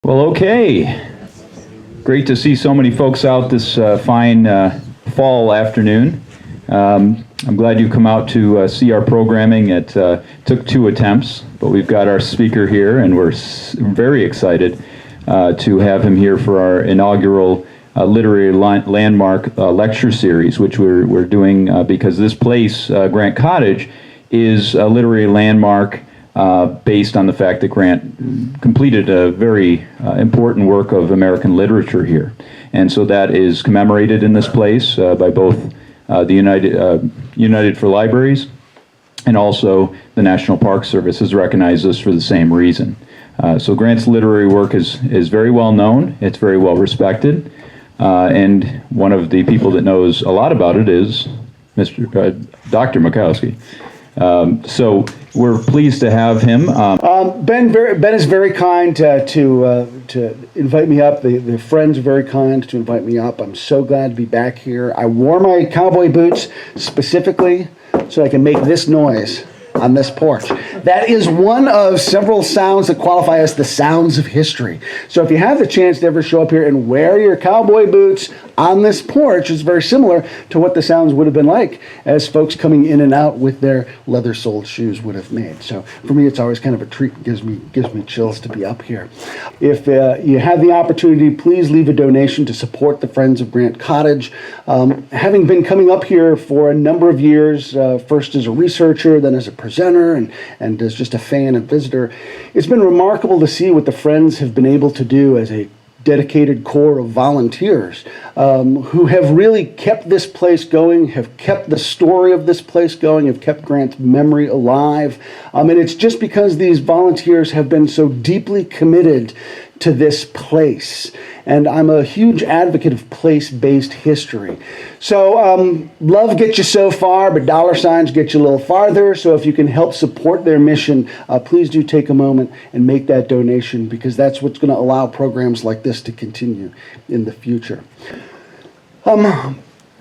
Well, okay. Great to see so many folks out this fine fall afternoon. I'm glad you come out to see our programming. It took 2 attempts, but we've got our speaker here, and we're very excited to have him here for our inaugural literary landmark lecture series, which we're doing because this place, Grant Cottage, is a literary landmark based on the fact that Grant completed a very important work of American literature here. And so that is commemorated in this place by both the United for Libraries and also the National Park Service has recognized us for the same reason. So Grant's literary work is very well known, it's very well respected, and one of the people that knows a lot about it is Dr. Mackowski. So we're pleased to have him. Ben is very kind to invite me up. The friends are very kind to invite me up. I'm so glad to be back here. I wore my cowboy boots specifically so I can make this noise on this porch. That is one of several sounds that qualify as the sounds of history. So if you have the chance to ever show up here and wear your cowboy boots on this porch, it's very similar to what the sounds would have been like as folks coming in and out with their leather-soled shoes would have made. So for me, it's always kind of a treat. It gives me chills to be up here. If you have the opportunity, please leave a donation to support the Friends of Grant Cottage. Having been coming up here for a number of years, first as a researcher, then as a presenter, and as just a fan and visitor, it's been remarkable to see what the Friends have been able to do as a dedicated core of volunteers who have really kept this place going, have kept the story of this place going, have kept Grant's memory alive. And it's just because these volunteers have been so deeply committed to this place. And I'm a huge advocate of place-based history. So love gets you so far, but dollar signs get you a little farther. So if you can help support their mission, please do take a moment and make that donation, because that's what's going to allow programs like this to continue in the future.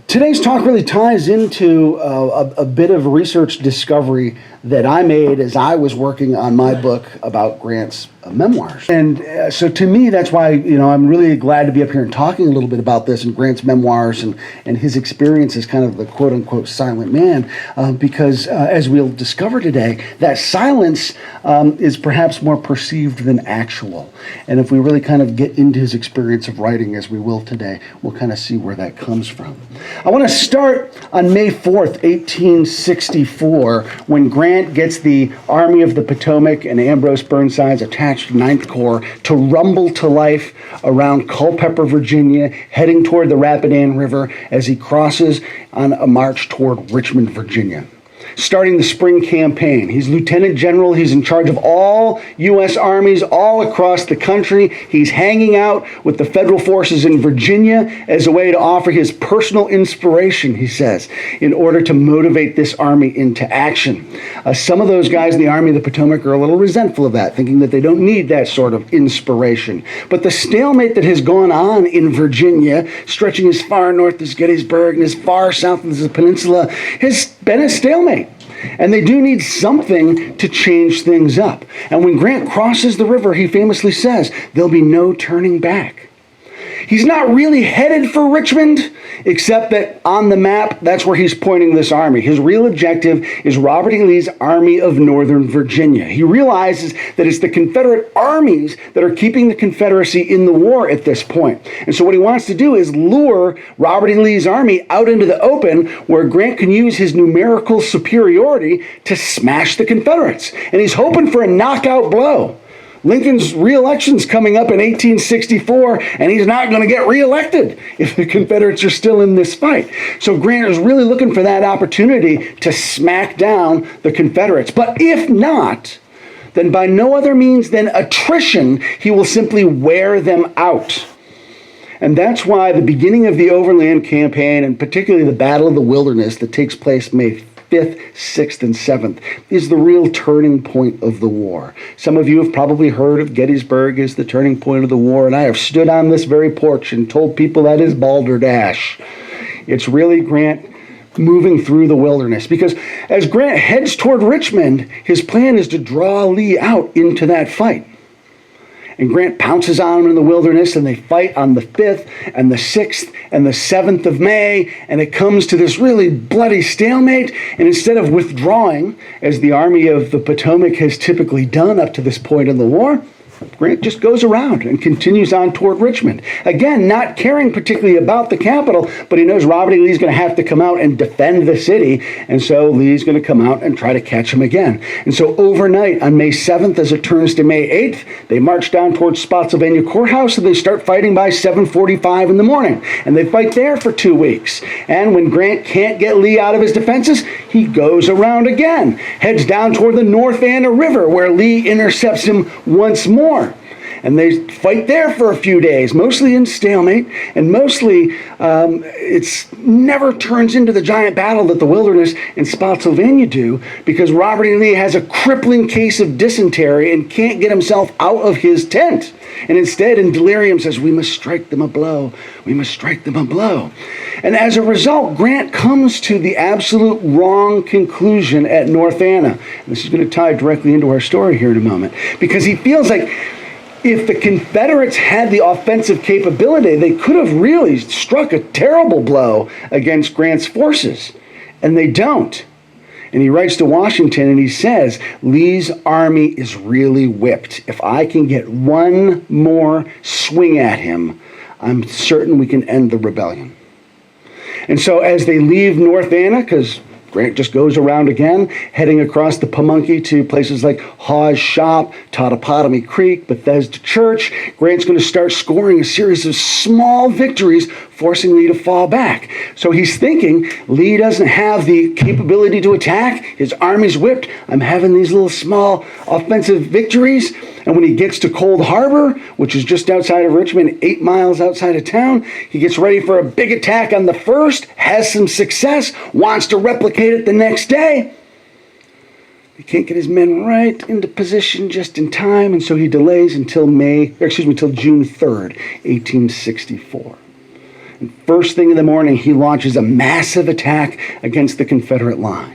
Today's talk really ties into a bit of research discovery that I made as I was working on my book about Grant's memoirs. And so to me, that's why, I'm really glad to be up here and talking a little bit about this and Grant's memoirs and his experience as kind of the quote-unquote silent man, because as we'll discover today, that silence is perhaps more perceived than actual. And if we really kind of get into his experience of writing, as we will today, we'll kind of see where that comes from. I want to start on May 4th, 1864, when Grant gets the Army of the Potomac and Ambrose Burnside's attached 9th Corps to rumble to life around Culpeper, Virginia, heading toward the Rapidan River as he crosses on a march toward Richmond, Virginia. Starting the spring campaign. He's lieutenant general. He's in charge of all U.S. armies all across the country. He's hanging out with the federal forces in Virginia as a way to offer his personal inspiration, he says, in order to motivate this army into action. Some of those guys in the Army of the Potomac are a little resentful of that, thinking that they don't need that sort of inspiration. But the stalemate that has gone on in Virginia, stretching as far north as Gettysburg and as far south as the peninsula, has been a stalemate. And they do need something to change things up. And when Grant crosses the river, he famously says, there'll be no turning back. He's not really headed for Richmond, except that on the map, that's where he's pointing this army. His real objective is Robert E. Lee's Army of Northern Virginia. He realizes that it's the Confederate armies that are keeping the Confederacy in the war at this point. And so what he wants to do is lure Robert E. Lee's army out into the open where Grant can use his numerical superiority to smash the Confederates. And he's hoping for a knockout blow. Lincoln's re-election's coming up in 1864, and he's not going to get re-elected if the Confederates are still in this fight. So Grant is really looking for that opportunity to smack down the Confederates. But if not, then by no other means than attrition, he will simply wear them out. And that's why the beginning of the Overland Campaign, and particularly the Battle of the Wilderness that takes place May 5th, 6th, and 7th, is the real turning point of the war. Some of you have probably heard of Gettysburg as the turning point of the war, and I have stood on this very porch and told people that is balderdash. It's really Grant moving through the wilderness, because as Grant heads toward Richmond, his plan is to draw Lee out into that fight. And Grant pounces on them in the wilderness, and they fight on the 5th and the 6th and the 7th of May, and it comes to this really bloody stalemate. And instead of withdrawing, as the Army of the Potomac has typically done up to this point in the war, Grant just goes around and continues on toward Richmond. Again, not caring particularly about the capital, but he knows Robert E. Lee's going to have to come out and defend the city, and so Lee's going to come out and try to catch him again. And so overnight, on May 7th, as it turns to May 8th, they march down towards Spotsylvania Courthouse, and they start fighting by 7:45 in the morning. And they fight there for 2 weeks. And when Grant can't get Lee out of his defenses, he goes around again, heads down toward the North Anna River, where Lee intercepts him once more. And they fight there for a few days, mostly in stalemate, and mostly it's never turns into the giant battle that the Wilderness and Spotsylvania do, because Robert E. Lee has a crippling case of dysentery and can't get himself out of his tent. And instead, in delirium, says, "We must strike them a blow. We must strike them a blow." And as a result, Grant comes to the absolute wrong conclusion at North Anna. And this is going to tie directly into our story here in a moment, because he feels like if the Confederates had the offensive capability, they could have really struck a terrible blow against Grant's forces. And they don't. And he writes to Washington and he says, "Lee's army is really whipped. If I can get one more swing at him, I'm certain we can end the rebellion." And so as they leave North Anna, because Grant just goes around again, heading across the Pamunkey to places like Hawes Shop, Totopotomoy Creek, Bethesda Church, Grant's going to start scoring a series of small victories, forcing Lee to fall back. So he's thinking, Lee doesn't have the capability to attack. His army's whipped. I'm having these little small offensive victories. And when he gets to Cold Harbor, which is just outside of Richmond, 8 miles outside of town, he gets ready for a big attack on the 1st, has some success, wants to replicate it the next day. He can't get his men right into position just in time, and so he delays until June 3rd, 1864. And first thing in the morning, he launches a massive attack against the Confederate lines.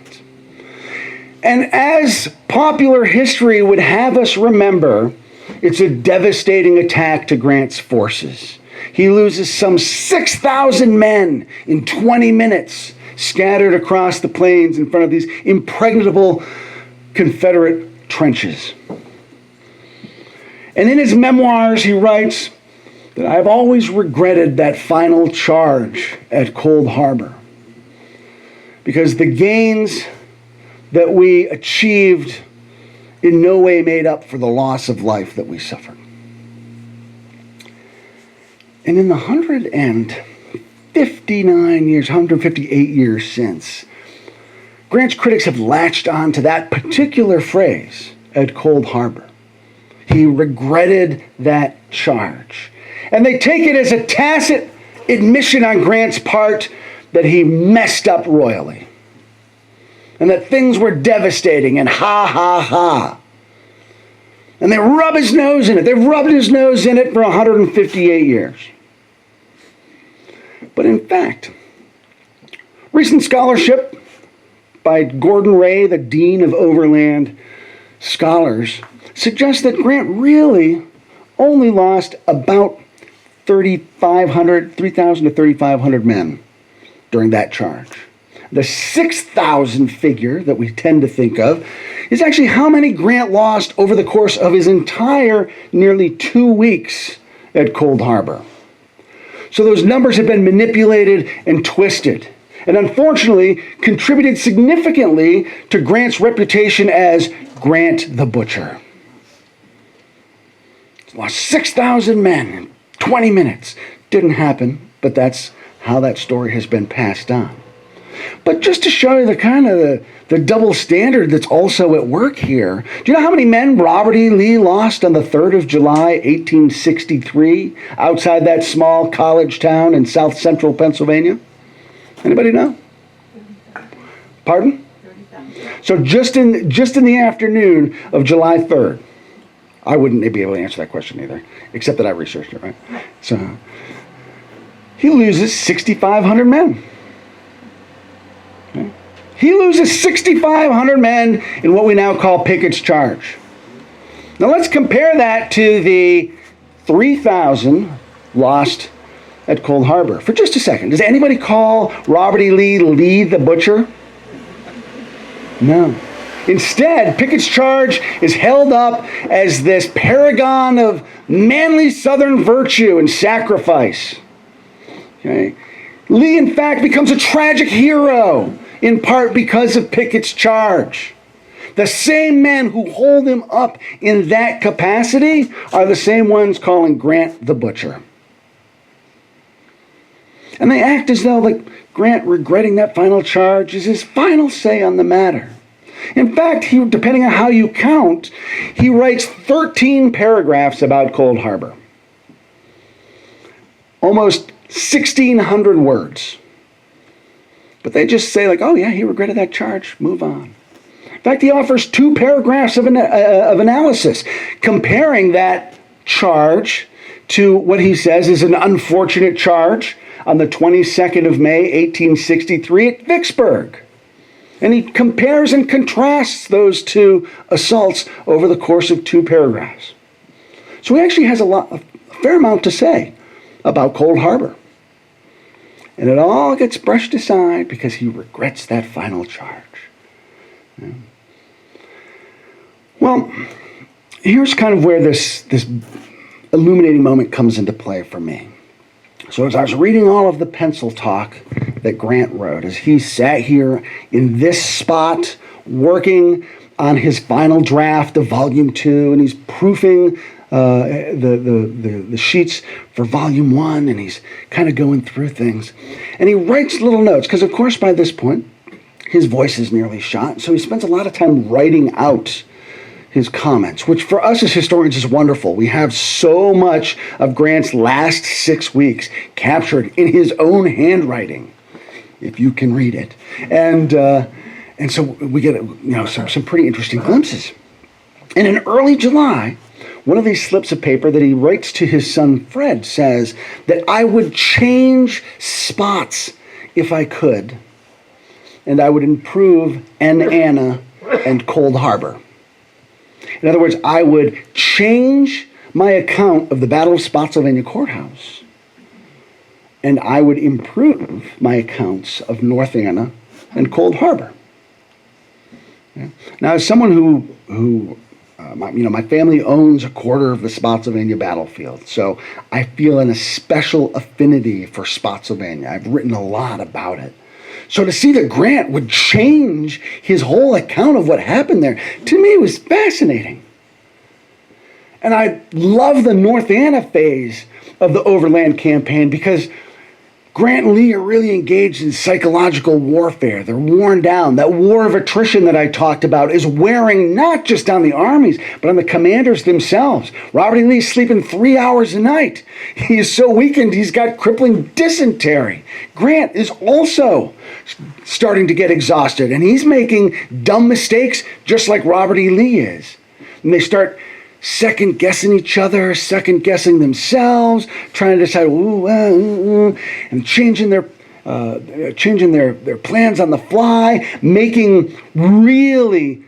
And as popular history would have us remember, it's a devastating attack to Grant's forces. He loses some 6,000 men in 20 minutes, scattered across the plains in front of these impregnable Confederate trenches. And in his memoirs, he writes that I've always regretted that final charge at Cold Harbor, because the gains that we achieved in no way made up for the loss of life that we suffered. And in the 158 years since, Grant's critics have latched on to that particular phrase at Cold Harbor. He regretted that charge. And they take it as a tacit admission on Grant's part that he messed up royally, and that things were devastating, and ha, ha, ha. And they rub his nose in it. They've rubbed his nose in it for 158 years. But in fact, recent scholarship by Gordon Ray, the Dean of Overland Scholars, suggests that Grant really only lost about 3,000 to 3,500 men during that charge. The 6,000 figure that we tend to think of is actually how many Grant lost over the course of his entire nearly 2 weeks at Cold Harbor. So those numbers have been manipulated and twisted, and unfortunately contributed significantly to Grant's reputation as Grant the Butcher. He's lost 6,000 men in 20 minutes. Didn't happen, but that's how that story has been passed on. But just to show you the double standard that's also at work here, do you know how many men Robert E. Lee lost on the 3rd of July, 1863, outside that small college town in south central Pennsylvania? Anybody know? Pardon? 30,000. So just in the afternoon of July 3rd, I wouldn't be able to answer that question either, except that I researched it, right? So he loses 6,500 men. He loses 6,500 men in what we now call Pickett's Charge. Now let's compare that to the 3,000 lost at Cold Harbor for just a second. Does anybody call Robert E. Lee Lee the Butcher? No. Instead, Pickett's charge is held up as this paragon of manly Southern virtue and sacrifice. Okay? Lee, in fact, becomes a tragic hero, in part because of Pickett's charge. The same men who hold him up in that capacity are the same ones calling Grant the Butcher. And they act as though, like, Grant regretting that final charge is his final say on the matter. In fact, depending on how you count, he writes 13 paragraphs about Cold Harbor. Almost 1,600 words. But they just say, like, oh yeah, he regretted that charge, move on. In fact, he offers 2 paragraphs of analysis, comparing that charge to what he says is an unfortunate charge on the 22nd of May, 1863 at Vicksburg. And he compares and contrasts those 2 assaults over the course of 2 paragraphs. So he actually has a fair amount to say about Cold Harbor. And it all gets brushed aside because he regrets that final charge. Yeah. Well, here's kind of where this illuminating moment comes into play for me. So as I was reading all of the pencil talk that Grant wrote, as he sat here in this spot working on his final draft of Volume 2, and he's proofing the sheets for Volume 1, and he's kind of going through things. And he writes little notes, because of course by this point, his voice is nearly shot, so he spends a lot of time writing out his comments, which for us as historians is wonderful. We have so much of Grant's last 6 weeks captured in his own handwriting, if you can read it. And so we get some pretty interesting glimpses. And in early July, one of these slips of paper that he writes to his son Fred says that I would change spots if I could, and I would improve Anna and Cold Harbor. In other words, I would change my account of the Battle of Spotsylvania Courthouse, and I would improve my accounts of North Anna and Cold Harbor. Yeah. Now, as someone who my family owns a quarter of the Spotsylvania battlefield, so I feel a special affinity for Spotsylvania. I've written a lot about it. So to see that Grant would change his whole account of what happened there, to me was fascinating. And I love the North Anna phase of the Overland Campaign because Grant and Lee are really engaged in psychological warfare. They're worn down. That war of attrition that I talked about is wearing not just on the armies, but on the commanders themselves. Robert E. Lee's sleeping 3 hours a night. He is so weakened, he's got crippling dysentery. Grant is also starting to get exhausted, and he's making dumb mistakes just like Robert E. Lee is. And they start second-guessing each other, second-guessing themselves, trying to decide, and changing their plans on the fly, making really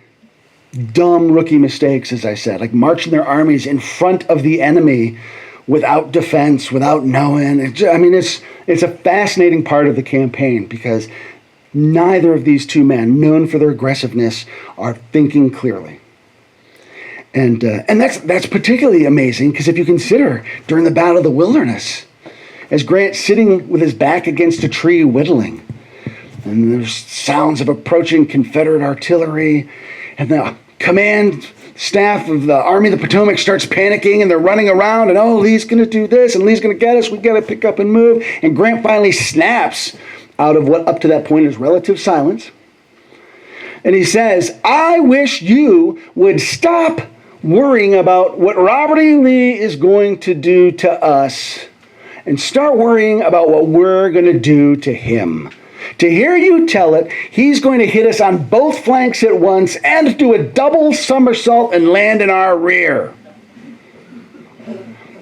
dumb rookie mistakes, as I said, like marching their armies in front of the enemy without defense, without knowing. It's a fascinating part of the campaign because neither of these 2 men, known for their aggressiveness, are thinking clearly. And that's particularly amazing because if you consider during the Battle of the Wilderness, as Grant's sitting with his back against a tree whittling, and there's sounds of approaching Confederate artillery, and the command staff of the Army of the Potomac starts panicking, and they're running around, and Lee's going to do this, and Lee's going to get us, we got to pick up and move, and Grant finally snaps out of what up to that point is relative silence, and he says, I wish you would stop worrying about what Robert E. Lee is going to do to us and start worrying about what we're going to do to him. To hear you tell it, he's going to hit us on both flanks at once and do a double somersault and land in our rear.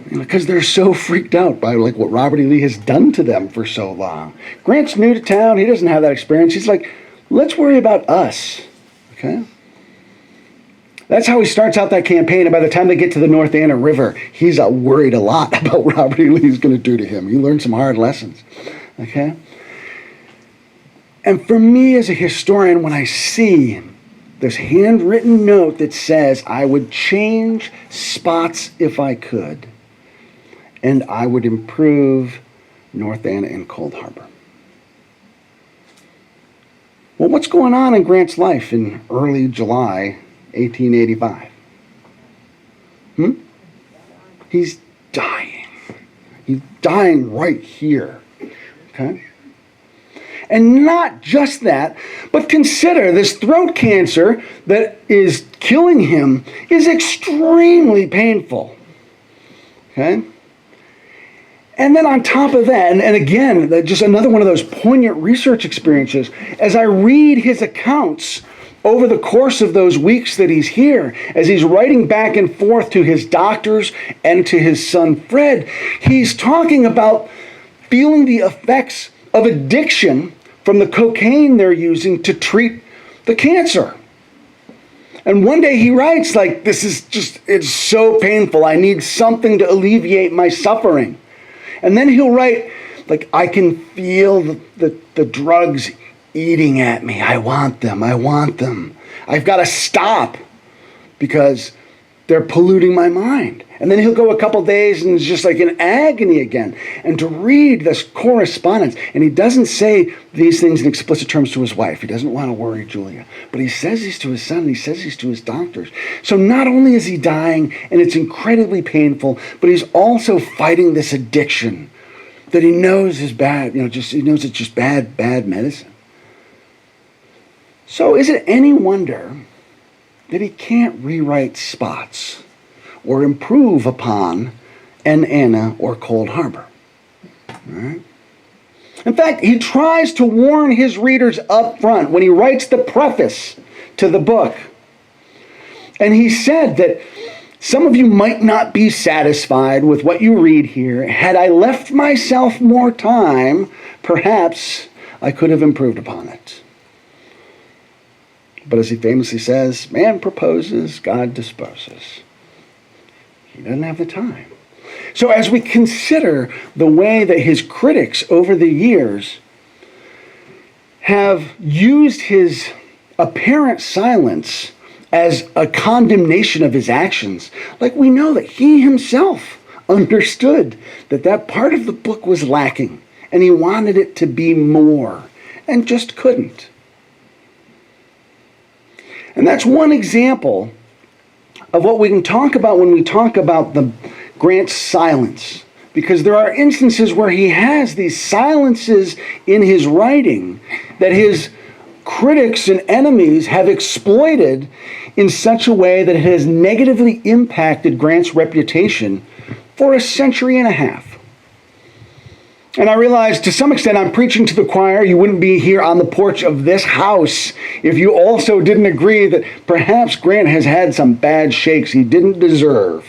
Because they're so freaked out by what Robert E. Lee has done to them for so long. Grant's new to town. He doesn't have that experience. He's like, let's worry about us. Okay? That's how he starts out that campaign, and by the time they get to the North Anna River, he's worried a lot about what Robert E. Lee is going to do to him. He learned some hard lessons, okay? And for me as a historian, when I see this handwritten note that says, I would change spots if I could, and I would improve North Anna and Cold Harbor. Well, what's going on in Grant's life in early July 1885? He's dying. He's dying right here. Okay? And not just that, but consider this throat cancer that is killing him is extremely painful. Okay? And then on top of that, and again, just another one of those poignant research experiences, as I read his accounts over the course of those weeks that he's here, as he's writing back and forth to his doctors and to his son Fred, he's talking about feeling the effects of addiction from the cocaine they're using to treat the cancer. And one day he writes, like, this is just, it's so painful. I need something to alleviate my suffering. And then he'll write, like, I can feel the drugs eating at me. I want them. I want them. I've got to stop because they're polluting my mind. And then he'll go a couple days and it's just like in agony again. And to read this correspondence, and he doesn't say these things in explicit terms to his wife. He doesn't want to worry Julia. But he says these to his son, and he says these to his doctors. So not only is he dying, and it's incredibly painful, but he's also fighting this addiction that he knows is bad. He knows it's just bad medicine. So is it any wonder that he can't rewrite spots or improve upon Anna or Cold Harbor? All right? In fact, he tries to warn his readers up front when he writes the preface to the book. And he said that some of you might not be satisfied with what you read here. Had I left myself more time, perhaps I could have improved upon it. But as he famously says, man proposes, God disposes. He doesn't have the time. So as we consider the way that his critics over the years have used his apparent silence as a condemnation of his actions, like we know that he himself understood that that part of the book was lacking, and he wanted it to be more, and just couldn't. And that's one example of what we can talk about when we talk about the Grant's silence. Because there are instances where he has these silences in his writing that his critics and enemies have exploited in such a way that it has negatively impacted Grant's reputation for a century and a half. And I realize to some extent I'm preaching to the choir. You wouldn't be here on the porch of this house if you also didn't agree that perhaps Grant has had some bad shakes he didn't deserve.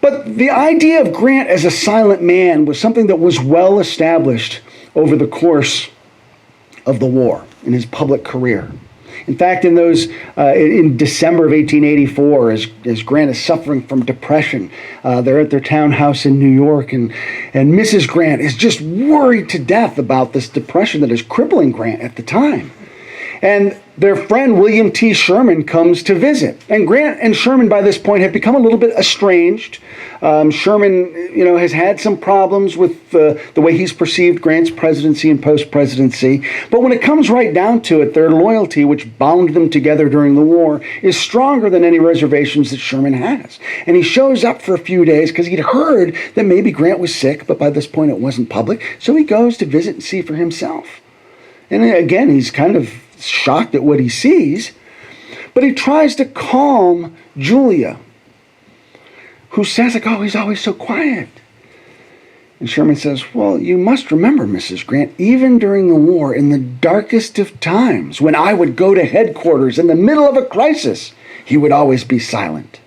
But the idea of Grant as a silent man was something that was well established over the course of the war in his public career. In fact, in December of 1884, as Grant is suffering from depression, they're at their townhouse in New York, and Mrs. Grant is just worried to death about this depression that is crippling Grant at the time. And their friend William T. Sherman comes to visit. And Grant and Sherman by this point have become a little bit estranged. Sherman, has had some problems with the way he's perceived Grant's presidency and post-presidency. But when it comes right down to it, their loyalty, which bound them together during the war, is stronger than any reservations that Sherman has. And he shows up for a few days because he'd heard that maybe Grant was sick, but by this point it wasn't public. So he goes to visit and see for himself. And again, he's kind of shocked at what he sees, but he tries to calm Julia, who says, he's always so quiet. And Sherman says, well, you must remember, Mrs. Grant, even during the war, in the darkest of times, when I would go to headquarters in the middle of a crisis, he would always be silent.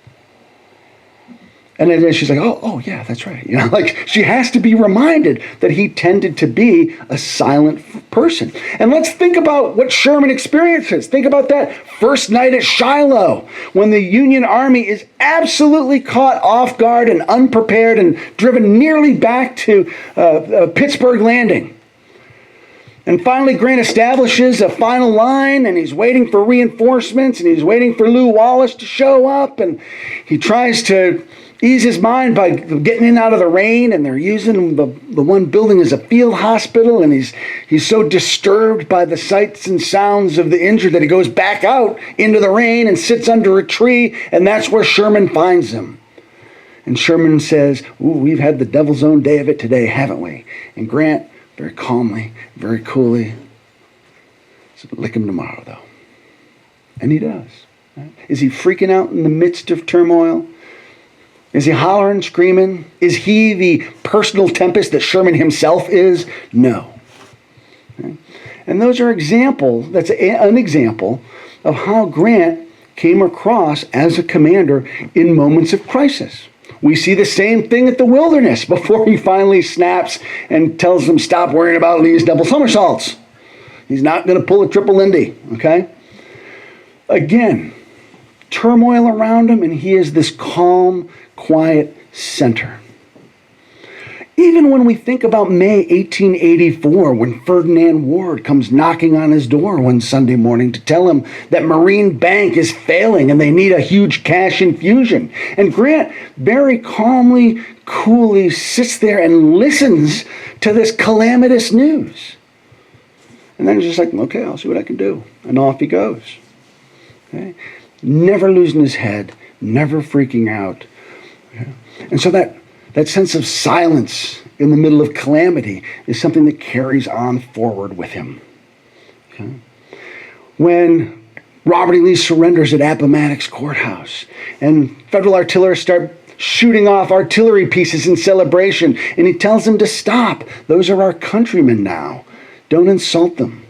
And then she's like, oh, yeah, that's right. Like she has to be reminded that he tended to be a silent person. And let's think about what Sherman experiences. Think about that first night at Shiloh when the Union Army is absolutely caught off guard and unprepared and driven nearly back to Pittsburgh Landing. And finally, Grant establishes a final line, and he's waiting for reinforcements, and he's waiting for Lew Wallace to show up, and he tries to ease his mind by getting in out of the rain, and they're using the one building as a field hospital, and he's so disturbed by the sights and sounds of the injured that he goes back out into the rain and sits under a tree, and that's where Sherman finds him. And Sherman says, "Ooh, we've had the devil's own day of it today, haven't we?" And Grant, very calmly, very coolly, said, "Lick him tomorrow, though." And he does. Right? Is he freaking out in the midst of turmoil? Is he hollering, screaming? Is he the personal tempest that Sherman himself is? No. Okay? And those are examples, that's an example of how Grant came across as a commander in moments of crisis. We see the same thing at the Wilderness before he finally snaps and tells them, stop worrying about Lee's double somersaults. He's not going to pull a triple Lindy, okay? Again, turmoil around him, and he is this calm, quiet center. Even when we think about May 1884, when Ferdinand Ward comes knocking on his door one Sunday morning to tell him that Marine Bank is failing and they need a huge cash infusion. And Grant very calmly, coolly sits there and listens to this calamitous news. And then he's just like, okay, I'll see what I can do. And off he goes. Okay? Never losing his head, never freaking out. Okay? And so that sense of silence in the middle of calamity is something that carries on forward with him. Okay? When Robert E. Lee surrenders at Appomattox Courthouse and federal artillerists start shooting off artillery pieces in celebration, and he tells them to stop. Those are our countrymen now. Don't insult them.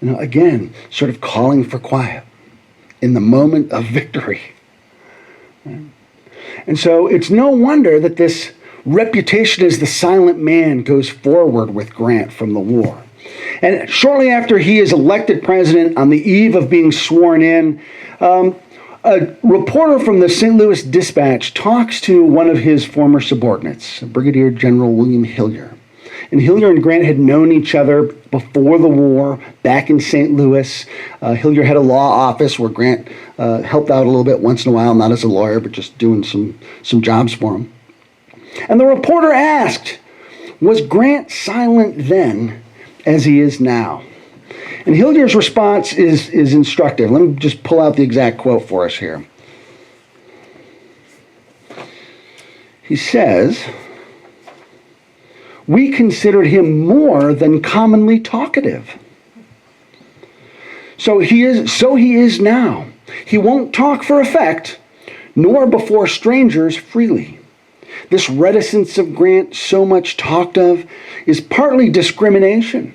Again, sort of calling for quiet in the moment of victory. Right? And so it's no wonder that this reputation as the silent man goes forward with Grant from the war. And shortly after he is elected president, on the eve of being sworn in, a reporter from the St. Louis Dispatch talks to one of his former subordinates, Brigadier General William Hillier. And Hillier and Grant had known each other before the war, back in St. Louis. Hillier had a law office where Grant helped out a little bit once in a while, not as a lawyer, but just doing some jobs for him. And the reporter asked, was Grant silent then as he is now? And Hillier's response is instructive. Let me just pull out the exact quote for us here. He says, we considered him more than commonly talkative. So he is now. He won't talk for effect, nor before strangers freely. This reticence of Grant, so much talked of, is partly discrimination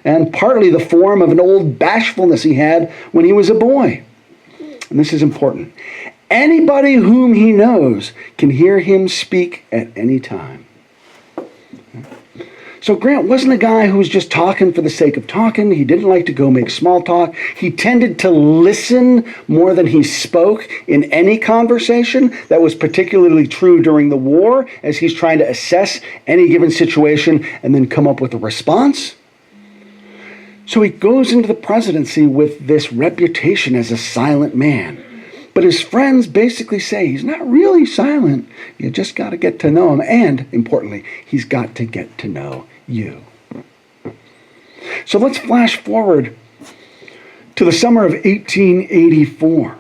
and partly the form of an old bashfulness he had when he was a boy. And this is important. Anybody whom he knows can hear him speak at any time. So Grant wasn't a guy who was just talking for the sake of talking. He didn't like to go make small talk. He tended to listen more than he spoke in any conversation. That was particularly true during the war, as he's trying to assess any given situation and then come up with a response. So he goes into the presidency with this reputation as a silent man. But his friends basically say he's not really silent. You just got to get to know him. And, importantly, he's got to get to know you. So let's flash forward to the summer of 1884,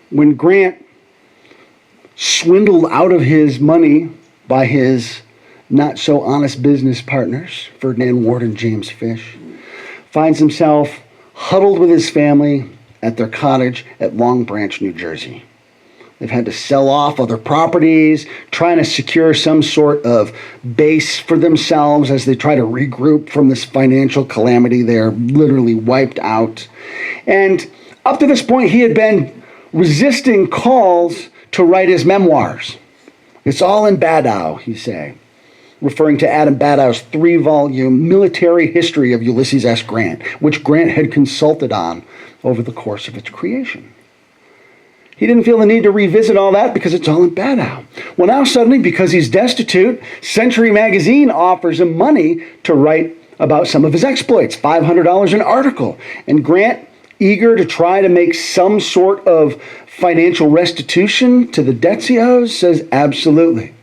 when Grant, swindled out of his money by his not-so-honest business partners, Ferdinand Ward and James Fish, finds himself huddled with his family at their cottage at Long Branch, New Jersey. They've had to sell off other properties, trying to secure some sort of base for themselves as they try to regroup from this financial calamity. They're literally wiped out. And up to this point, he had been resisting calls to write his memoirs. It's all in Badow, he's saying, referring to Adam Badow's 3-volume military history of Ulysses S. Grant, which Grant had consulted on over the course of its creation. He didn't feel the need to revisit all that because it's all in Badow. Well, now suddenly, because he's destitute, Century Magazine offers him money to write about some of his exploits, $500 an article. And Grant, eager to try to make some sort of financial restitution to the debts he owes, says absolutely.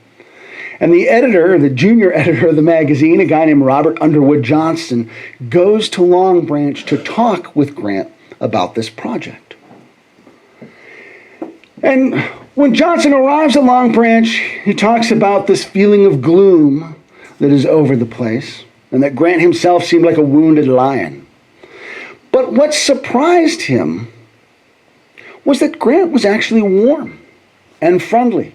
And the editor, the junior editor of the magazine, a guy named Robert Underwood Johnston, goes to Long Branch to talk with Grant about this project. And when Johnson arrives at Long Branch, he talks about this feeling of gloom that is over the place, and that Grant himself seemed like a wounded lion. But what surprised him was that Grant was actually warm and friendly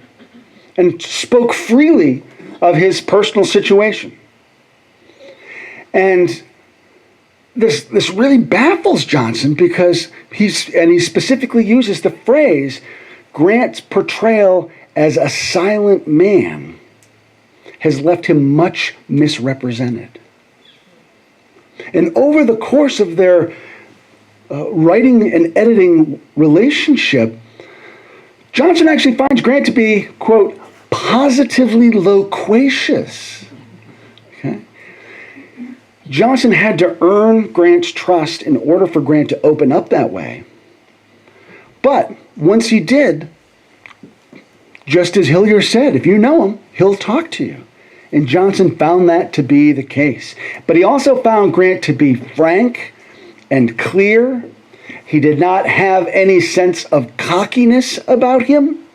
and spoke freely of his personal situation. And this really baffles Johnson because he specifically uses the phrase, Grant's portrayal as a silent man has left him much misrepresented. And over the course of their writing and editing relationship, Johnson actually finds Grant to be, quote, positively loquacious. Okay? Johnson had to earn Grant's trust in order for Grant to open up that way. But once he did, just as Hillier said, if you know him, he'll talk to you. And Johnson found that to be the case. But he also found Grant to be frank and clear. He did not have any sense of cockiness about him.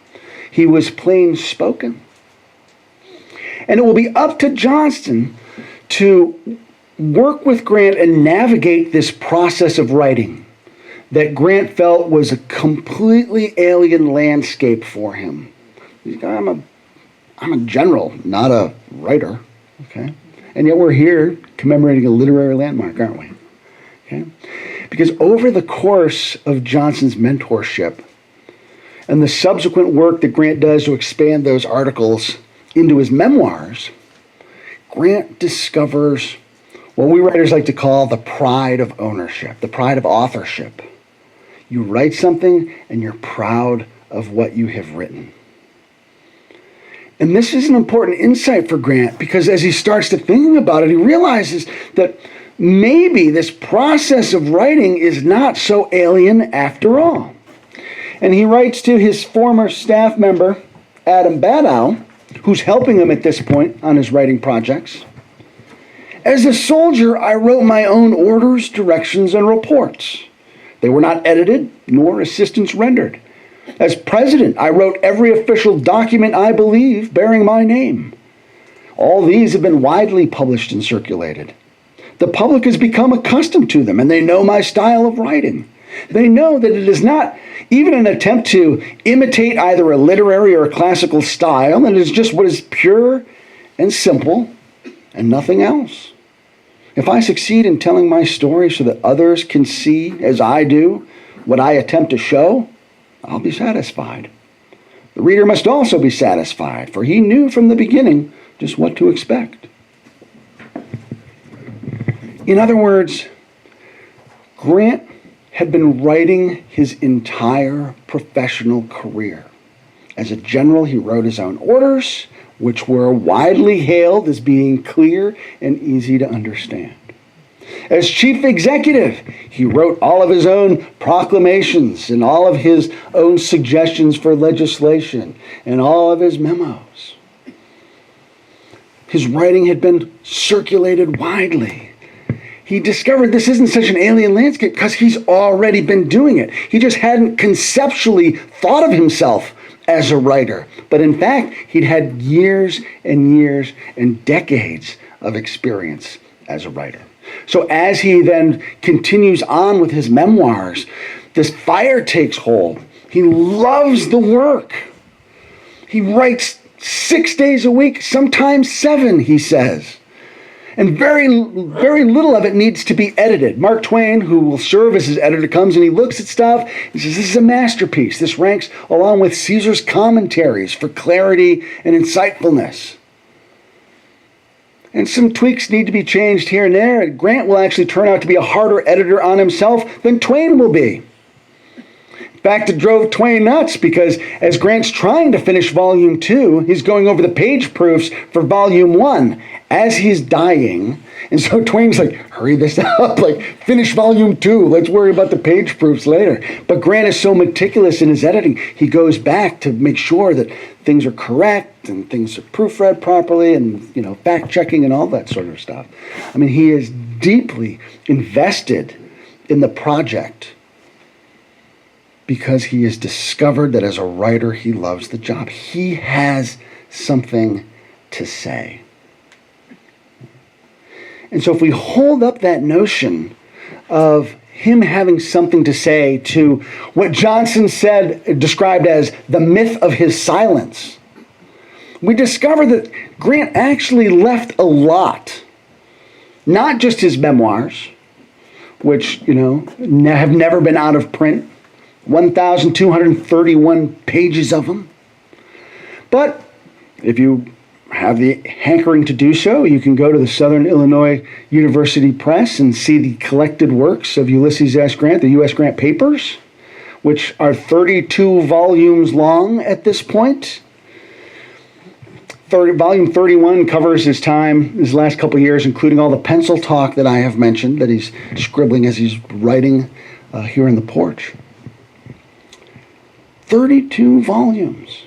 He was plain spoken. And it will be up to Johnson to work with Grant and navigate this process of writing that Grant felt was a completely alien landscape for him. I'm a general, not a writer, okay? And yet we're here commemorating a literary landmark, aren't we? Okay? Because over the course of Johnson's mentorship and the subsequent work that Grant does to expand those articles into his memoirs, Grant discovers what we writers like to call the pride of ownership, the pride of authorship. You write something and you're proud of what you have written. And this is an important insight for Grant because as he starts to think about it, he realizes that maybe this process of writing is not so alien after all. And he writes to his former staff member, Adam Badow, who's helping him at this point on his writing projects. As a soldier, I wrote my own orders, directions, and reports. They were not edited, nor assistance rendered. As president, I wrote every official document I believe bearing my name. All these have been widely published and circulated. The public has become accustomed to them, and they know my style of writing. They know that it is not even an attempt to imitate either a literary or a classical style, and it is just what is pure and simple and nothing else. If I succeed in telling my story so that others can see, as I do, what I attempt to show, I'll be satisfied. The reader must also be satisfied, for he knew from the beginning just what to expect. In other words, Grant had been writing his entire professional career. As a general, he wrote his own orders, which were widely hailed as being clear and easy to understand. As chief executive, he wrote all of his own proclamations and all of his own suggestions for legislation and all of his memos. His writing had been circulated widely. He discovered this isn't such an alien landscape because he's already been doing it. He just hadn't conceptually thought of himself as a writer. But in fact, he'd had years and years and decades of experience as a writer. So as he then continues on with his memoirs, this fire takes hold. He loves the work. He writes 6 days a week, sometimes 7, he says. And very little of it needs to be edited. Mark Twain, who will serve as his editor, comes and he looks at stuff. He says, this is a masterpiece. This ranks along with Caesar's commentaries for clarity and insightfulness. And some tweaks need to be changed here and there. Grant will actually turn out to be a harder editor on himself than Twain will be. In fact, it drove Twain nuts because as Grant's trying to finish Volume 2, he's going over the page proofs for Volume 1 as he's dying. And so Twain's like, hurry this up, like finish Volume 2. Let's worry about the page proofs later. But Grant is so meticulous in his editing, he goes back to make sure that things are correct and things are proofread properly and, fact checking and all that sort of stuff. I mean, he is deeply invested in the project because he has discovered that as a writer, he loves the job. He has something to say. And so if we hold up that notion of him having something to say to what Johnson described as the myth of his silence, we discover that Grant actually left a lot. Not just his memoirs, which, have never been out of print. 1,231 pages of them. But if you have the hankering to do so, you can go to the Southern Illinois University Press and see the collected works of Ulysses S. Grant, the U.S. Grant Papers, which are 32 volumes long at this point. Volume 31 covers his last couple of years, including all the pencil talk that I have mentioned, that he's scribbling as he's writing here in the porch. 32 volumes.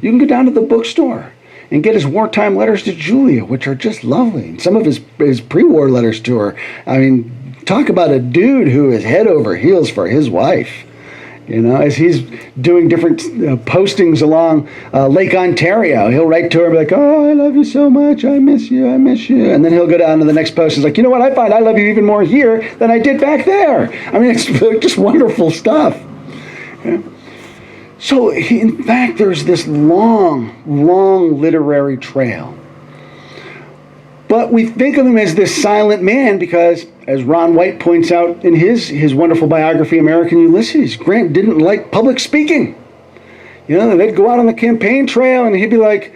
You can go down to the bookstore and get his wartime letters to Julia, which are just lovely. And some of his pre-war letters to her. I mean, talk about a dude who is head over heels for his wife. As he's doing different postings along Lake Ontario, he'll write to her and be like, oh, I love you so much. I miss you. I miss you. And then he'll go down to the next post and he's like, you know what? I find I love you even more here than I did back there. I mean, it's just wonderful stuff. Yeah. So, in fact, there's this long, long literary trail. But we think of him as this silent man because, as Ron White points out in his wonderful biography, American Ulysses, Grant didn't like public speaking. They'd go out on the campaign trail and he'd be like,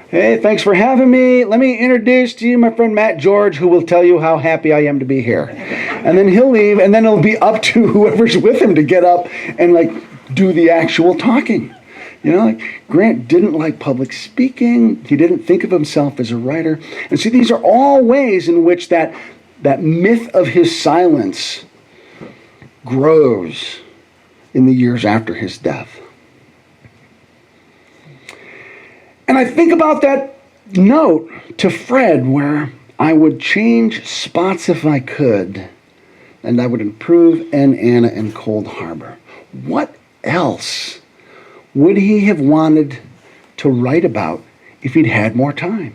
hey, thanks for having me. Let me introduce to you my friend Matt George, who will tell you how happy I am to be here. And then he'll leave, and then it'll be up to whoever's with him to get up and, do the actual talking. Grant didn't like public speaking. He didn't think of himself as a writer. And see, these are all ways in which that myth of his silence grows in the years after his death. And I think about that note to Fred where I would change spots if I could, and I would improve Anna and Cold Harbor. What else would he have wanted to write about if he'd had more time?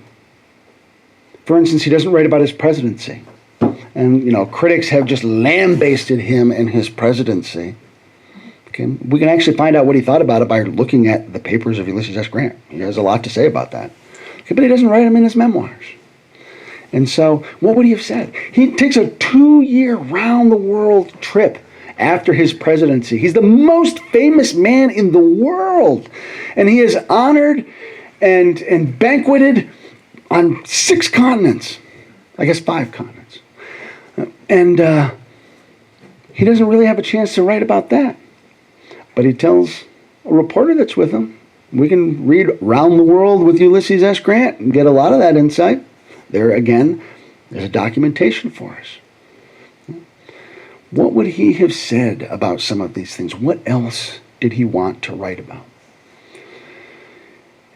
For instance, he doesn't write about his presidency. And, critics have just lambasted him and his presidency. Okay? We can actually find out what he thought about it by looking at the papers of Ulysses S. Grant. He has a lot to say about that. Okay, but he doesn't write them in his memoirs. And so, what would he have said? He takes a 2-year round-the-world trip after his presidency. He's the most famous man in the world. And he is honored and banqueted on 6 continents. I guess 5 continents. And he doesn't really have a chance to write about that. But he tells a reporter that's with him, we can read Round the World with Ulysses S. Grant and get a lot of that insight. There again, there's a documentation for us. What would he have said about some of these things? What else did he want to write about?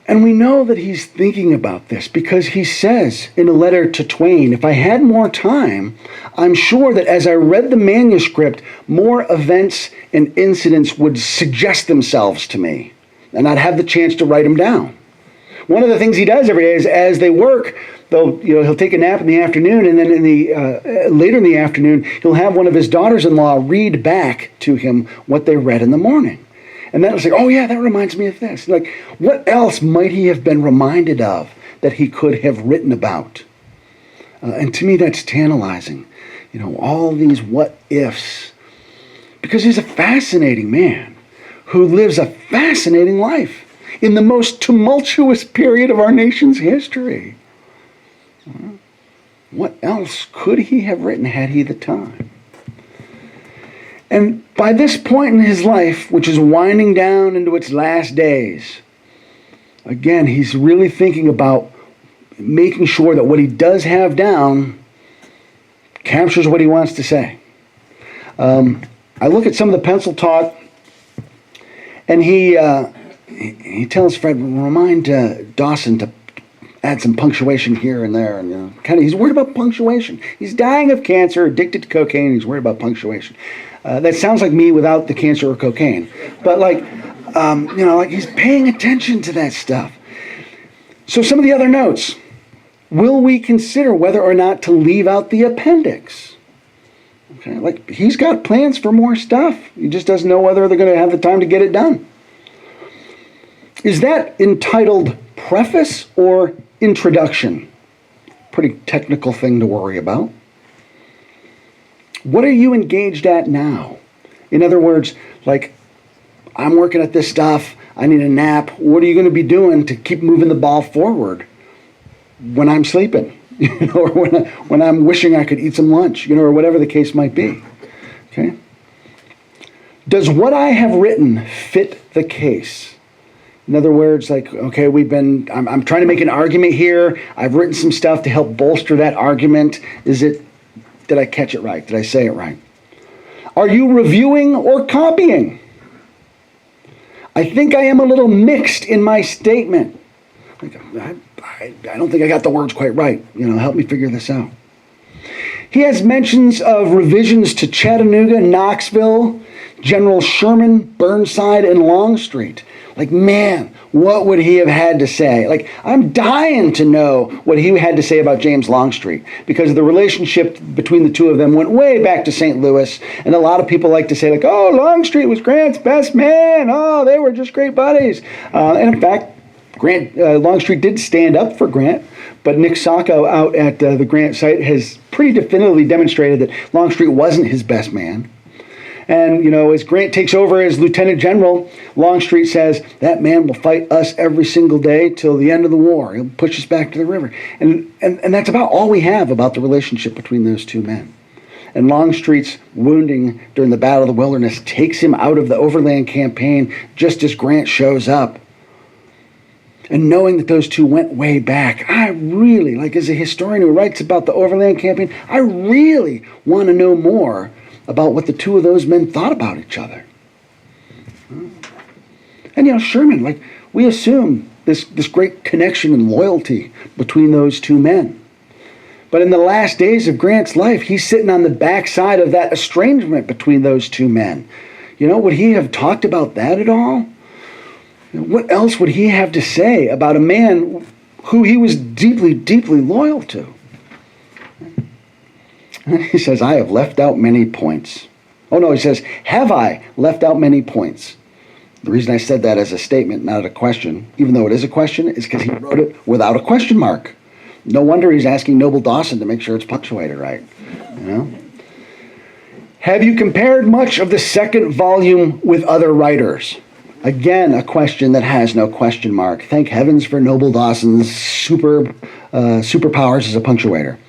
And we know that he's thinking about this because he says in a letter to Twain, if I had more time, I'm sure that as I read the manuscript, more events and incidents would suggest themselves to me, and I'd have the chance to write them down. One of the things he does every day is as they work, he'll take a nap in the afternoon, and then later in the afternoon, he'll have one of his daughters-in-law read back to him what they read in the morning. And then it's like, oh yeah, that reminds me of this. Like, what else might he have been reminded of that he could have written about? And to me, that's tantalizing. You know, all these what ifs. Because he's a fascinating man who lives a fascinating life in the most tumultuous period of our nation's history. What else could he have written had he the time? And by this point in his life, which is winding down into its last days, again, he's really thinking about making sure that what he does have down captures what he wants to say. I look at some of the pencil talk, and he tells Fred, remind Dawson to add some punctuation here and there, and he's worried about punctuation. He's dying of cancer, addicted to cocaine. He's worried about punctuation. That sounds like me without the cancer or cocaine, but like he's paying attention to that stuff. So some of the other notes. Will we consider whether or not to leave out the appendix? Okay, like he's got plans for more stuff. He just doesn't know whether they're going to have the time to get it done. Is that entitled preface or introduction? Pretty technical thing to worry about. What are you engaged at now? In other words, like, I'm working at this stuff. I need a nap. What are you going to be doing to keep moving the ball forward when I'm sleeping? Or when I'm wishing I could eat some lunch, or whatever the case might be. Okay? Does what I have written fit the case? In other words, like, okay, I'm trying to make an argument here. I've written some stuff to help bolster that argument. Did I catch it right? Did I say it right? Are you reviewing or copying? I think I am a little mixed in my statement. I don't think I got the words quite right. Help me figure this out. He has mentions of revisions to Chattanooga, Knoxville, General Sherman, Burnside, and Longstreet. Like, man, what would he have had to say? Like, I'm dying to know what he had to say about James Longstreet, because the relationship between the two of them went way back to St. Louis, and a lot of people like to say, like, oh, Longstreet was Grant's best man. Oh, they were just great buddies. And in fact, Longstreet did stand up for Grant, but Nick Sacco out at the Grant site has pretty definitively demonstrated that Longstreet wasn't his best man. And, as Grant takes over as Lieutenant General, Longstreet says, that man will fight us every single day till the end of the war. He'll push us back to the river. And that's about all we have about the relationship between those two men. And Longstreet's wounding during the Battle of the Wilderness takes him out of the overland campaign just as Grant shows up. And knowing that those two went way back, I really, like as a historian who writes about the overland campaign, I really want to know more about what the two of those men thought about each other. And Sherman, like, we assume this great connection and loyalty between those two men. But in the last days of Grant's life, he's sitting on the backside of that estrangement between those two men. Would he have talked about that at all? What else would he have to say about a man who he was deeply, deeply loyal to? He says, I have left out many points. Oh no, he says, have I left out many points? The reason I said that as a statement, not a question, even though it is a question, is because he wrote it without a question mark. No wonder he's asking Noble Dawson to make sure it's punctuated right. Have you compared much of the second volume with other writers? Again, a question that has no question mark. Thank heavens for Noble Dawson's superpowers as a punctuator.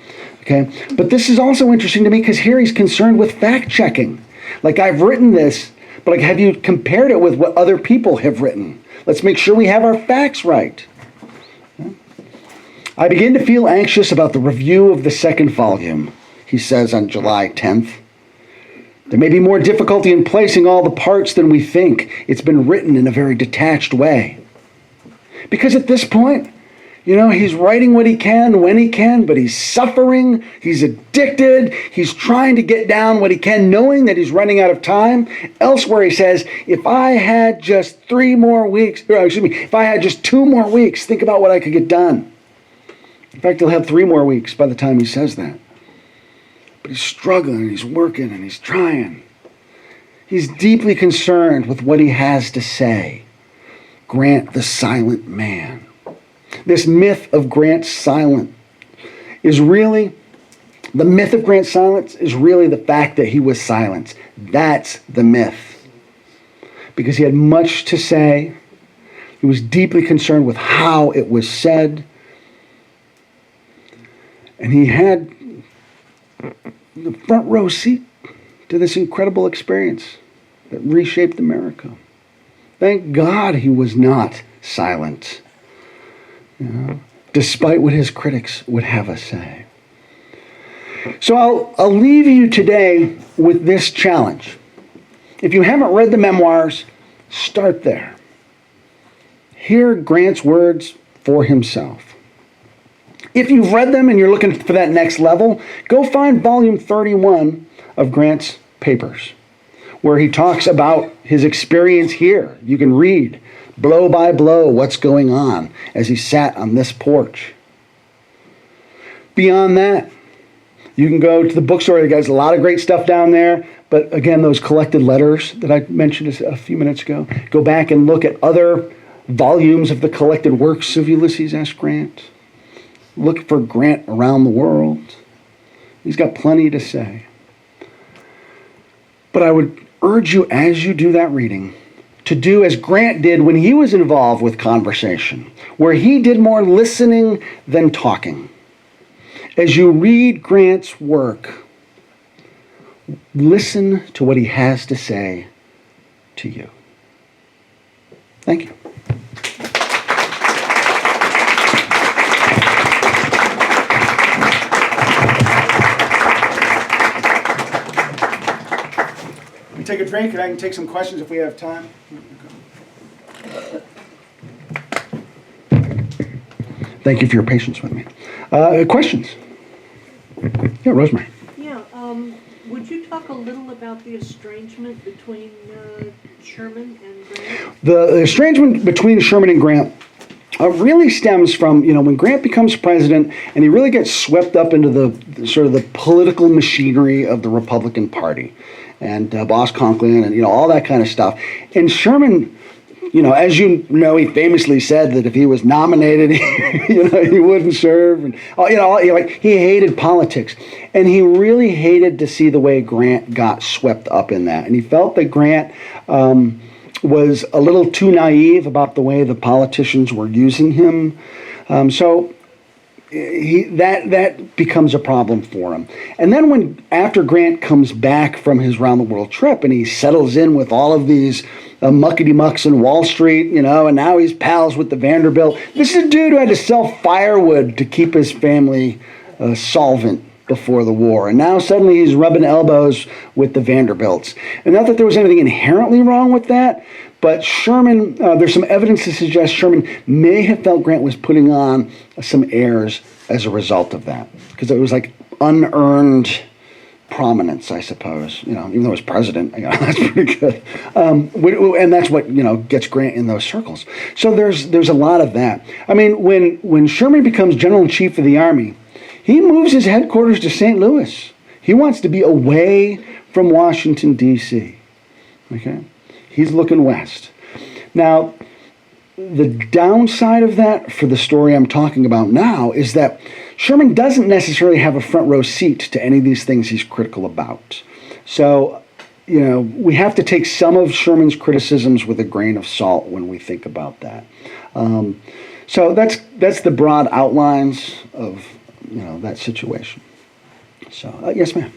Okay, but this is also interesting to me because here he's concerned with fact checking. Like, I've written this, but like, have you compared it with what other people have written? Let's make sure we have our facts right. I begin to feel anxious about the review of the second volume, he says on July 10th. There may be more difficulty in placing all the parts than we think. It's been written in a very detached way. Because at this point, he's writing what he can, when he can, but he's suffering, he's addicted, he's trying to get down what he can, knowing that he's running out of time. Elsewhere he says, if I had just 3 more weeks, if I had just 2 more weeks, think about what I could get done. In fact, he'll have 3 more weeks by the time he says that. But he's struggling, and he's working, and he's trying. He's deeply concerned with what he has to say. Grant the silent man. This myth of Grant silent is really The myth of Grant's silence is really the fact that he was silent. That's the myth. Because he had much to say. He was deeply concerned with how it was said. And he had the front row seat to this incredible experience that reshaped America. Thank God he was not silent, despite what his critics would have us say. So I'll leave you today with this challenge. If you haven't read the memoirs, start there. Hear Grant's words for himself. If you've read them and you're looking for that next level, go find volume 31 of Grant's papers, where he talks about his experience here. You can read blow by blow what's going on as he sat on this porch. Beyond that, you can go to the bookstore. There's a lot of great stuff down there. But again, those collected letters that I mentioned a few minutes ago, go back and look at other volumes of the collected works of Ulysses S. Grant. Look for Grant around the world. He's got plenty to say. But I would urge you, as you do that reading, to do as Grant did when he was involved with conversation, where he did more listening than talking. As you read Grant's work, listen to what he has to say to you. Thank you. We take a drink and I can take some questions if we have time. Thank you for your patience with me. Questions? Yeah, Rosemary. Yeah, would you talk a little about the estrangement between Sherman and Grant? The estrangement between Sherman and Grant really stems from, when Grant becomes president and he really gets swept up into the sort of the political machinery of the Republican Party and Boss Conklin and, all that kind of stuff. And Sherman, as you know, he famously said that if he was nominated, he wouldn't serve. And, he hated politics. And he really hated to see the way Grant got swept up in that. And he felt that Grant was a little too naive about the way the politicians were using him. So that becomes a problem for him. And then after Grant comes back from his round the world trip and he settles in with all of these muckety-mucks in Wall Street, and now he's pals with the Vanderbilt. This is a dude who had to sell firewood to keep his family solvent before the war. And now suddenly he's rubbing elbows with the Vanderbilts. And not that there was anything inherently wrong with that, but Sherman, there's some evidence to suggest Sherman may have felt Grant was putting on some airs as a result of that. Because it was like unearned prominence, I suppose. Even though he was president, that's pretty good. And that's what, gets Grant in those circles. So there's a lot of that. I mean, when Sherman becomes General-in-Chief of the Army, he moves his headquarters to St. Louis. He wants to be away from Washington, D.C. Okay? He's looking west. Now, the downside of that for the story I'm talking about now is that Sherman doesn't necessarily have a front row seat to any of these things he's critical about. So, we have to take some of Sherman's criticisms with a grain of salt when we think about that. So that's the broad outlines of that situation. So, yes, ma'am.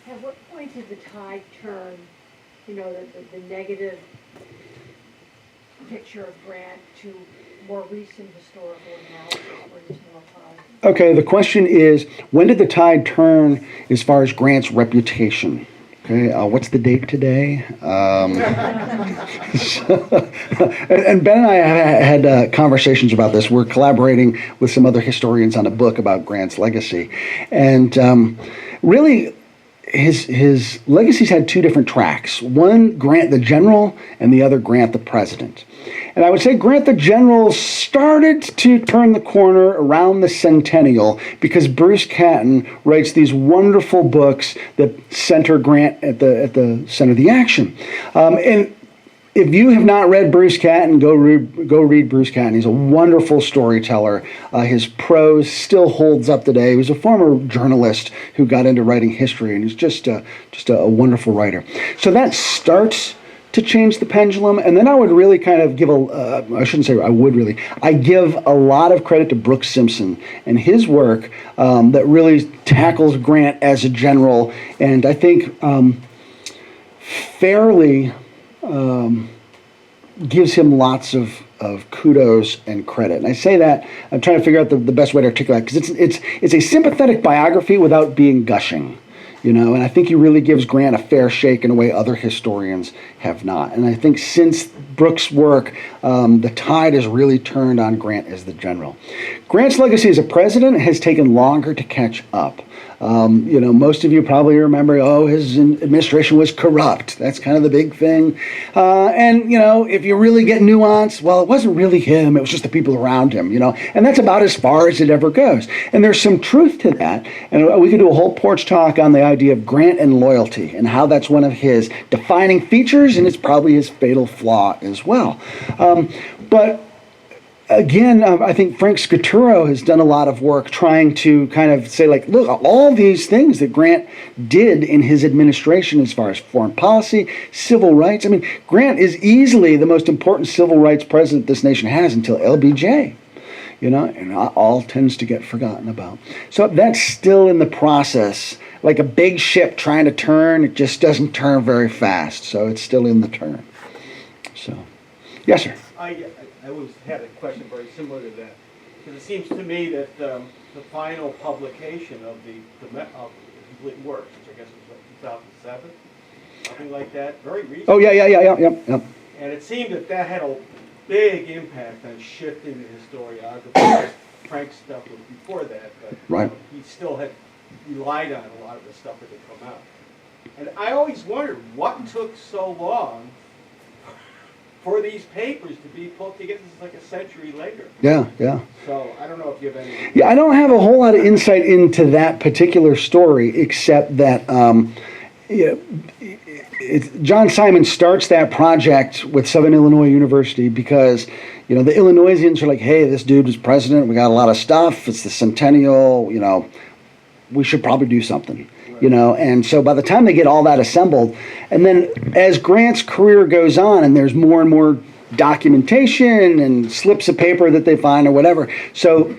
At what point did the tide turn, the negative picture of Grant to more recent historical analysis where he's more positive? Okay, the question is, when did the tide turn as far as Grant's reputation? Okay, what's the date today? And Ben and I have had conversations about this. We're collaborating with some other historians on a book about Grant's legacy. And really, his legacy's had two different tracks. One, Grant the General, and the other, Grant the President. And I would say Grant the General started to turn the corner around the centennial because Bruce Catton writes these wonderful books that center Grant at the center of the action. And if you have not read Bruce Catton, go read Bruce Catton. He's a wonderful storyteller. His prose still holds up today. He was a former journalist who got into writing history, and he's just a wonderful writer. So that starts to change the pendulum, and then I would really kind of give I shouldn't say I would really, I give a lot of credit to Brooks Simpson and his work that really tackles Grant as a general, and I think fairly gives him lots of kudos and credit. And I say that, I'm trying to figure out the best way to articulate it, because it's a sympathetic biography without being gushing. And I think he really gives Grant a fair shake in a way other historians have not. And I think since Brooks' work, the tide has really turned on Grant as the general. Grant's legacy as a president has taken longer to catch up. Most of you probably remember, his administration was corrupt. That's kind of the big thing. And if you really get nuance, well, it wasn't really him. It was just the people around him, and that's about as far as it ever goes. And there's some truth to that. And we could do a whole porch talk on the idea of Grant and loyalty and how that's one of his defining features, and it's probably his fatal flaw as well. But again, I think Frank Scaturo has done a lot of work trying to kind of say, like, look, all these things that Grant did in his administration as far as foreign policy, civil rights. I mean, Grant is easily the most important civil rights president this nation has until LBJ, and all tends to get forgotten about. So that's still in the process. Like a big ship trying to turn, it just doesn't turn very fast. So it's still in the turn. So, yes, sir. I always had a question very similar to that, because it seems to me that the final publication of the complete works, which I guess was like 2007, something like that, very recent. Oh yeah. And it seemed that had a big impact on shifting the historiography. Frank's stuff was before that, but right. He still had relied on a lot of the stuff that had come out. And I always wondered what took so long for these papers to be put together. This is like a century later. Yeah. So I don't know if you have any. Yeah, I don't have a whole lot of insight into that particular story, except that John Simon starts that project with Southern Illinois University because the Illinoisans are like, hey, this dude was president. We got a lot of stuff. It's the centennial. We should probably do something. And so by the time they get all that assembled, and then as Grant's career goes on and there's more and more documentation and slips of paper that they find or whatever, so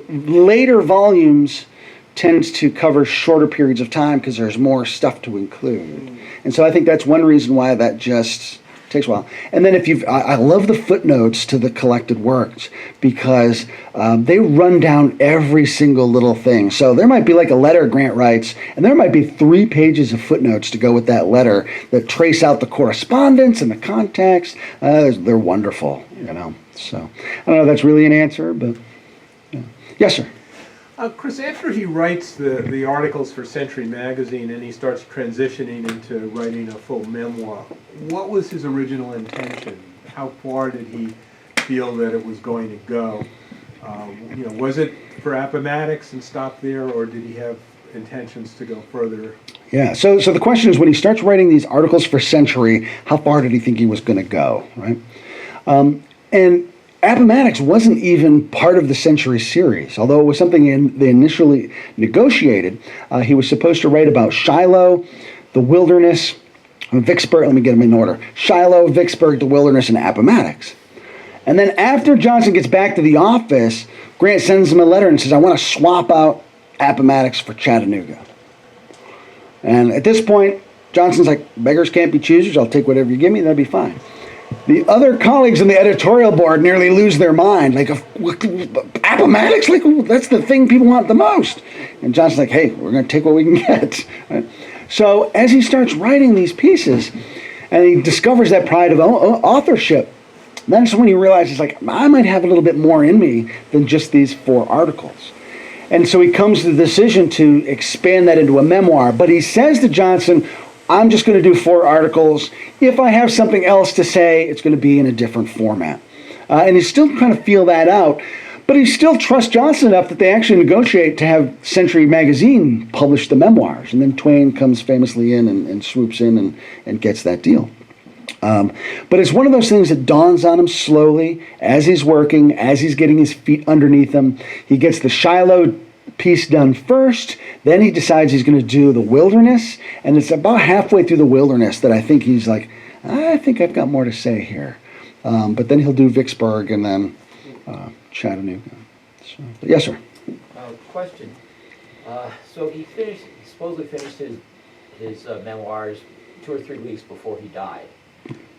later volumes tends to cover shorter periods of time because there's more stuff to include. And so I think that's one reason why that just takes a while. And then I love the footnotes to the collected works because they run down every single little thing. So there might be like a letter Grant writes, and there might be 3 pages of footnotes to go with that letter that trace out the correspondence and the context. They're wonderful, So I don't know if that's really an answer, but yeah. Yes, sir. Chris, after he writes the articles for Century Magazine and he starts transitioning into writing a full memoir, what was his original intention? How far did he feel that it was going to go? Was it for Appomattox and stop there, or did he have intentions to go further? Yeah, so the question is, when he starts writing these articles for Century, how far did he think he was going to go, right? And Appomattox wasn't even part of the Century series, although it was something they initially negotiated. He was supposed to write about Shiloh, the Wilderness, Vicksburg. Let me get them in order. Shiloh, Vicksburg, the Wilderness, and Appomattox. And then after Johnson gets back to the office, Grant sends him a letter and says, I want to swap out Appomattox for Chattanooga. And at this point, Johnson's like, beggars can't be choosers. I'll take whatever you give me. That'll be fine. The other colleagues on the editorial board nearly lose their mind. Like, Appomattox? Like, that's the thing people want the most. And Johnson's like, hey, we're going to take what we can get. Right? So as he starts writing these pieces, and he discovers that pride of authorship, that's when he realizes, like, I might have a little bit more in me than just these 4 articles. And so he comes to the decision to expand that into a memoir. But he says to Johnson, I'm just going to do 4 articles. If I have something else to say, it's going to be in a different format. And he's still trying to feel that out. But he still trusts Johnson enough that they actually negotiate to have Century Magazine publish the memoirs. And then Twain comes famously in and swoops in and gets that deal. But it's one of those things that dawns on him slowly as he's working, as he's getting his feet underneath him. He gets the Shiloh piece done first, then he decides he's going to do the Wilderness, and it's about halfway through the Wilderness that I think he's like, I think I've got more to say here. But then he'll do Vicksburg and then Chattanooga. So, yes, sir. Question. So he supposedly finished his memoirs 2 or 3 weeks before he died.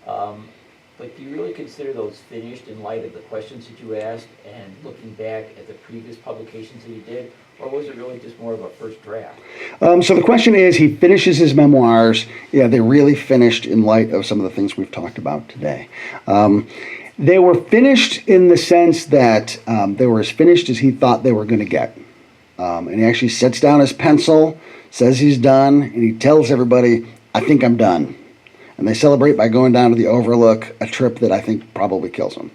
But do you really consider those finished in light of the questions that you asked and looking back at the previous publications that he did? Or was it really just more of a first draft? So the question is, he finishes his memoirs. Yeah, they really finished in light of some of the things we've talked about today. They were finished in the sense that they were as finished as he thought they were going to get. And he actually sets down his pencil, says he's done, and he tells everybody, I think I'm done. And they celebrate by going down to the Overlook, a trip that I think probably kills him.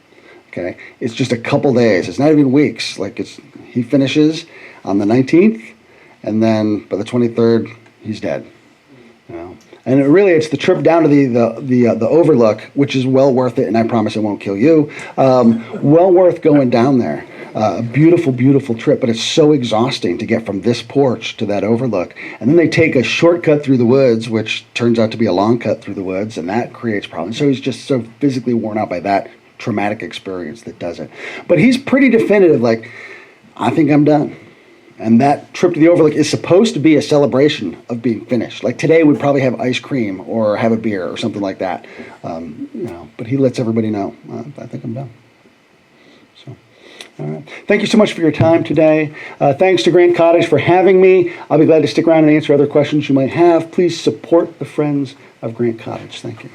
Okay, it's just a couple days. It's not even weeks. Like he finishes on the 19th, and then by the 23rd, he's dead. You know, and it's the trip down to the Overlook, which is well worth it. And I promise it won't kill you. Well worth going down there. A beautiful, beautiful trip, but it's so exhausting to get from this porch to that Overlook. And then they take a shortcut through the woods, which turns out to be a long cut through the woods, and that creates problems. So he's just so physically worn out by that traumatic experience that does it. But he's pretty definitive, like, I think I'm done. And that trip to the Overlook is supposed to be a celebration of being finished. Like today, we'd probably have ice cream or have a beer or something like that. But he lets everybody know, I think I'm done. All right. Thank you so much for your time today. Thanks to Grant Cottage for having me. I'll be glad to stick around and answer other questions you might have. Please support the Friends of Grant Cottage. Thank you.